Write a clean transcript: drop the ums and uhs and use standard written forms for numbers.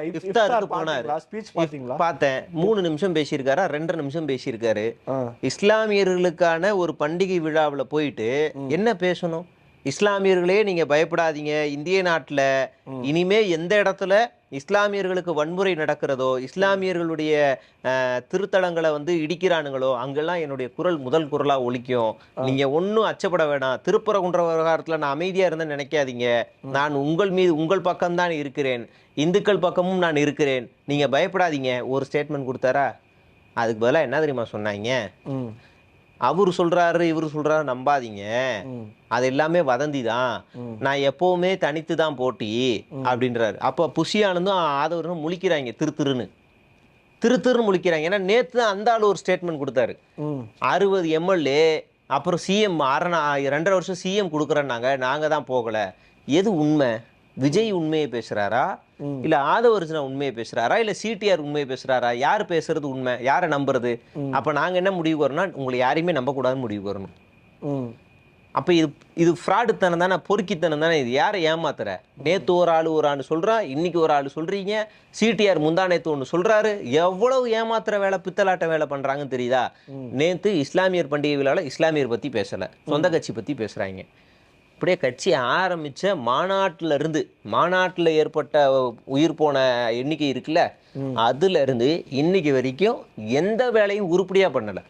இஃப்தாருக்கு போனாரு. ஸ்பீச் பாத்தீங்களா? பார்த்தேன். 3 நிமிஷம் பேசியிருக்காரா, 2 நிமிஷம் பேசியிருக்காரு. இஸ்லாமியர்களுக்கான ஒரு பண்டிகை விழாவில் போயிட்டு என்ன பேசணும்? இஸ்லாமியர்களே நீங்க பயப்படாதீங்க, இந்திய நாட்டுல இனிமே எந்த இடத்துல இஸ்லாமியர்களுக்கு வன்முறை நடக்கிறதோ, இஸ்லாமியர்களுடைய திருத்தலங்களை வந்து இடிக்கிறானுங்களோ, அங்கெல்லாம் என்னுடைய குரல் முதல் குரலா ஒலிக்கும். நீங்க ஒன்றும் அச்சப்பட வேணாம். திருப்பரங்குன்ற விவகாரத்துல நான் அமைதியா இருந்தேன்னு நினைக்காதீங்க. நான் உங்கள் மீது உங்கள் பக்கம்தான் இருக்கிறேன், இந்துக்கள் பக்கமும் நான் இருக்கிறேன், நீங்க பயப்படாதீங்க. ஒரு ஸ்டேட்மெண்ட் கொடுத்தாரா? அதுக்கு பதிலாக என்ன தெரியுமா சொன்னாங்க? அவரு சொல்றாரு இவரு சொல்றாரு நம்பாதீங்க, அது எல்லாமே வதந்தி தான், நான் எப்பவுமே தனித்து தான் போட்டி அப்படின்றாரு. அப்போ புஷியானந்தும் ஆதவரும் முழிக்கிறாங்க, திருத்துருன்னு முழிக்கிறாங்க. ஏன்னா நேற்று தான் அந்த ஆள் ஒரு ஸ்டேட்மெண்ட் கொடுத்தாரு. 60 எம்எல்ஏ அப்புறம் சிஎம் 2.5 வருஷம் சிஎம் கொடுக்குறேன்னாங்க, நாங்கள் தான் போகல. எது உண்மை? விஜய் உண்மையை பேசுறாரா, இல்ல ஆதவர்ஜுனா உண்மையை பேசுறாரா, இல்ல சிடிஆர் உண்மையை பேசுறாரா? யார் பேசுறது உண்மை? யாரை நம்புறது? அப்ப நாங்க என்ன முடிவு வரணும்? உங்களை யாரையுமே நம்ப கூடாதுன்னு முடிவு வரணும். அப்ப இது ஃப்ராடுத்தனம் தானே, பொறுக்கித்தனம் தானே. இது யாரை ஏமாத்துற? நேத்து ஒரு ஆள் சொல்றா, இன்னைக்கு ஒரு ஆள் சொல்றீங்க. சிடிஆர் முந்தா நேத்து ஒன்று சொல்றாரு. எவ்வளவு ஏமாத்துற வேலை, பித்தலாட்ட வேலை பண்றாங்கன்னு தெரியுதா? நேத்து இஸ்லாமியர் பண்டிகை விழாவில் இஸ்லாமியர் பத்தி பேசல, சொந்த கட்சி பத்தி பேசுறாங்க. அப்படியே கட்சி ஆரம்பிச்ச மாநாட்டில் ஏற்பட்ட உயிர் போன எண்ணிக்கை இருக்குல்ல, அதுல இருந்து இன்னைக்கு வரைக்கும் எந்த வேலையும் உருப்படியா பண்ணல.